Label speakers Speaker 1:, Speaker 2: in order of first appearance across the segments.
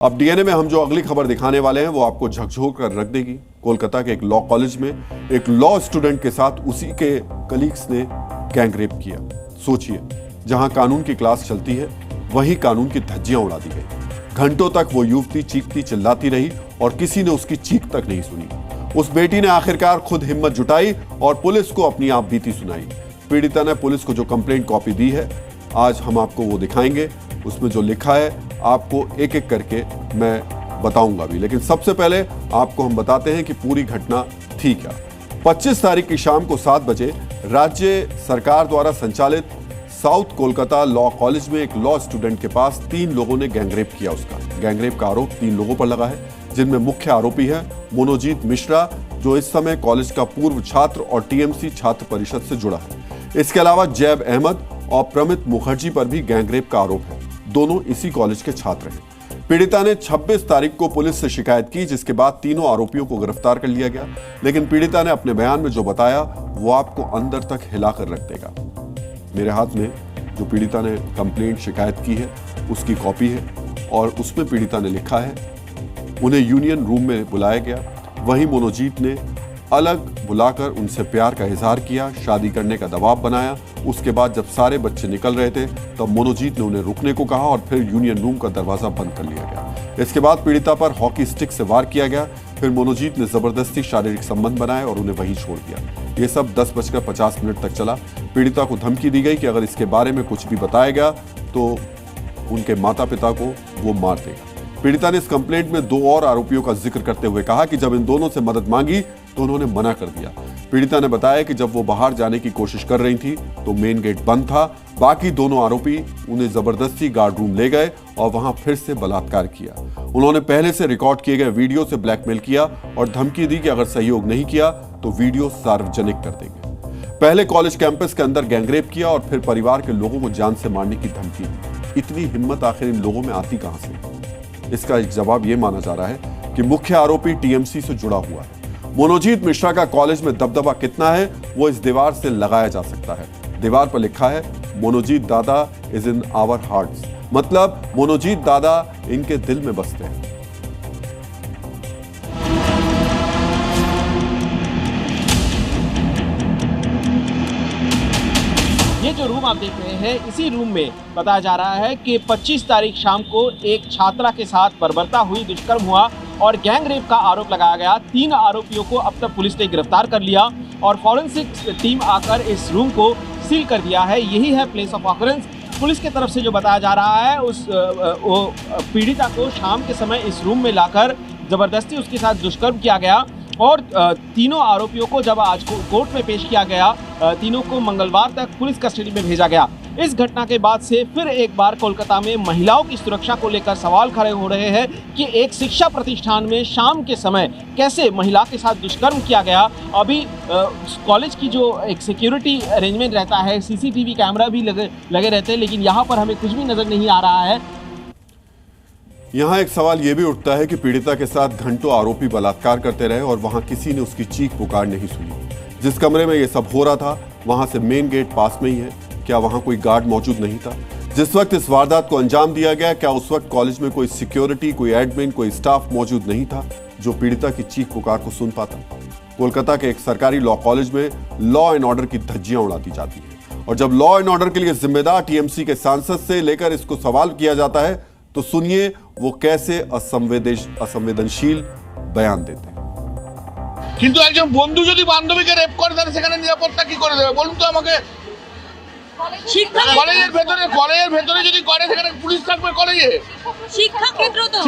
Speaker 1: अब डीएनए में हम जो अगली खबर दिखाने वाले हैं वो आपको झकझोर कर रख देगी। कोलकाता के एक लॉ कॉलेज में एक लॉ स्टूडेंट के साथ उसी के कलीग्स ने गैंगरेप किया। सोचिए, जहां कानून की क्लास चलती है वहीं कानून की धज्जियां उड़ा दी गई। घंटों तक वो युवती चीखती चिल्लाती रही और किसी ने उसकी चीख तक नहीं सुनी। उस बेटी ने आखिरकार खुद हिम्मत जुटाई और पुलिस को अपनी आप बीती सुनाई। पीड़िता ने पुलिस को जो कंप्लेंट कॉपी दी है, आज हम आपको वो दिखाएंगे। उसमें जो लिखा है आपको एक एक करके मैं बताऊंगा भी, लेकिन सबसे पहले आपको हम बताते हैं कि पूरी घटना थी क्या। 25 तारीख की शाम को 7 बजे राज्य सरकार द्वारा संचालित साउथ कोलकाता लॉ कॉलेज में एक लॉ स्टूडेंट के पास 3 लोगों ने गैंगरेप किया। उसका गैंगरेप का आरोप 3 लोगों पर लगा है, जिनमें मुख्य आरोपी है मनोजीत मिश्रा, जो इस समय कॉलेज का पूर्व छात्र और टीएमसी छात्र परिषद से जुड़ा है। इसके अलावा जैब अहमद और प्रमित मुखर्जी पर भी गैंगरेप का आरोप है। दोनों इसी कॉलेज के छात्र हैं। पीड़िता ने 26 तारीख को पुलिस से शिकायत की, जिसके बाद तीनों आरोपियों को गिरफ्तार कर लिया गया। लेकिन पीड़िता ने अपने बयान में जो बताया वो आपको अंदर तक हिलाकर रख देगा। मेरे हाथ में जो पीड़िता ने कंप्लेंट शिकायत की है उसकी कॉपी है और उसमें पीड़िता ने लिखा है उन्हें यूनियन रूम में बुलाया गया। वहीं मनोजीत ने अलग बुलाकर उनसे प्यार का इजहार किया, शादी करने का दबाव बनाया। उसके बाद जब सारे बच्चे निकल रहे थे तब मनोजीत ने उन्हें रुकने को कहा और फिर यूनियन रूम का दरवाजा बंद कर लिया गया। इसके बाद पीड़िता पर हॉकी स्टिक से वार किया गया। फिर मनोजीत ने जबरदस्ती शारीरिक संबंध बनाए और उन्हें वहीं छोड़ दिया। ये सब 10:50 तक चला। पीड़िता को धमकी दी गई कि अगर इसके बारे में कुछ भी बताया गया तो उनके माता पिता को वो मार देगा। पीड़िता ने इस कंप्लेंट में 2 और आरोपियों का जिक्र करते हुए कहा कि जब इन दोनों से मदद मांगी तो उन्होंने मना कर दिया। पीड़िता ने बताया कि जब वो बाहर जाने की कोशिश कर रही थी तो मेन गेट बंद था। बाकी दोनों आरोपी उन्हें जबरदस्ती गार्ड रूम ले गए और वहां फिर से बलात्कार किया। उन्होंने पहले से रिकॉर्ड किए गए वीडियो से ब्लैकमेल किया और धमकी दी कि अगर सहयोग नहीं किया तो वीडियो सार्वजनिक कर देंगे। पहले कॉलेज कैंपस के अंदर गैंगरेप किया और फिर परिवार के लोगों को जान से मारने की धमकी दी। इतनी हिम्मत आखिर इन लोगों में आती कहां से? इसका एक जवाब यह माना जा रहा है कि मुख्य आरोपी टीएमसी से जुड़ा हुआ है। मनोजीत मिश्रा का कॉलेज में दबदबा कितना है वो इस दीवार से लगाया जा सकता है। दीवार पर लिखा है मनोजीत दादा इज इन आवर हार्ट्स, मतलब मनोजीत दादा इनके दिल में बसते हैं।
Speaker 2: ये जो रूम आप देख रहे हैं, इसी रूम में बताया जा रहा है कि 25 तारीख शाम को एक छात्रा के साथ बर्बरता हुई, दुष्कर्म हुआ और गैंग रेप का आरोप लगाया गया। 3 आरोपियों को अब तक पुलिस ने गिरफ्तार कर लिया और फॉरेंसिक टीम आकर इस रूम को सील कर दिया है। यही है प्लेस ऑफ ऑकरेंस। पुलिस की तरफ से जो बताया जा रहा है, उस पीड़िता को शाम के समय इस रूम में लाकर जबरदस्ती उसके साथ दुष्कर्म किया गया और तीनों आरोपियों को जब आज कोर्ट में पेश किया गया, तीनों को मंगलवार तक पुलिस कस्टडी में भेजा गया। इस घटना के बाद से फिर एक बार कोलकाता में महिलाओं की सुरक्षा को लेकर सवाल खड़े हो रहे हैं कि एक शिक्षा प्रतिष्ठान में शाम के समय कैसे महिला के साथ दुष्कर्म किया गया। अभी कॉलेज की जो एक सिक्योरिटी अरेंजमेंट रहता है, सीसीटीवी कैमरा भी लगे रहते हैं, लेकिन यहाँ पर हमें कुछ भी नजर नहीं आ रहा है।
Speaker 1: यहां एक सवाल यह भी उठता है कि पीड़िता के साथ घंटों आरोपी बलात्कार करते रहे और वहां किसी ने उसकी चीख पुकार नहीं सुनी। जिस कमरे में यह सब हो रहा था वहां से मेन गेट पास में ही है। क्या वहां कोई गार्ड मौजूद नहीं था? जिस वक्त इस वारदात को अंजाम दिया गया, क्या उस वक्त कॉलेज में कोई सिक्योरिटी, कोई एडमिन, कोई स्टाफ मौजूद नहीं था जो पीड़िता की चीख पुकार को सुन पाता? कोलकाता के एक सरकारी लॉ कॉलेज में लॉ एंड ऑर्डर की धज्जियां उड़ाती जाती है और जब लॉ एंड ऑर्डर के लिए जिम्मेदार टीएमसी के सांसद से लेकर इसको सवाल किया जाता है तो सुनिए वो कैसे असंवेदनशील बयान देते हैं।
Speaker 3: কিন্তু একজন বন্ধু যদি বান্ধবীকে রেপ করে তাহলে সেখানে নিরাপত্তা কি করে দেবে বলুন তো আমাকে? কলেজের ভেতরে যদি করে সেখানে পুলিশ থাকবে কলেজে?
Speaker 4: শিক্ষা ক্ষেত্র তো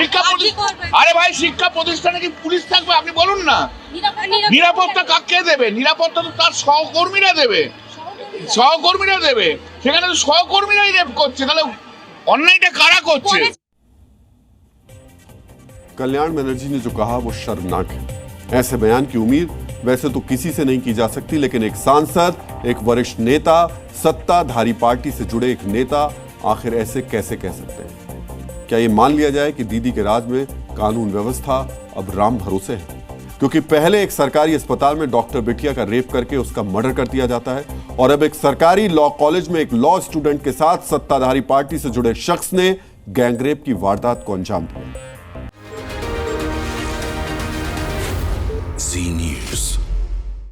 Speaker 3: আরে ভাই, শিক্ষা প্রতিষ্ঠানে কি পুলিশ থাকবে? আপনি বলুন না। নিরাপত্তা কাকে দেবে? নিরাপত্তা তো তার সহকর্মীরা দেবে। সেখানে তো সহকর্মীরাই রেপ করছে, তাহলে অন্যায়টা কারা করছে?
Speaker 1: कल्याण बनर्जी ने जो कहा वो शर्मनाक है। ऐसे बयान की उम्मीद वैसे तो किसी से नहीं की जा सकती, लेकिन एक सांसद, एक वरिष्ठ नेता, सत्ताधारी पार्टी से जुड़े एक नेता आखिर ऐसे कैसे कह सकते हैं? क्या ये मान लिया जाए कि दीदी के राज में कानून व्यवस्था अब राम भरोसे है? क्योंकि पहले एक सरकारी अस्पताल में डॉक्टर बिटिया का रेप करके उसका मर्डर कर दिया जाता है और अब एक सरकारी लॉ कॉलेज में एक लॉ स्टूडेंट के साथ सत्ताधारी पार्टी से जुड़े शख्स ने गैंगरेप की वारदात को अंजाम दिया।
Speaker 4: जी न्यूज।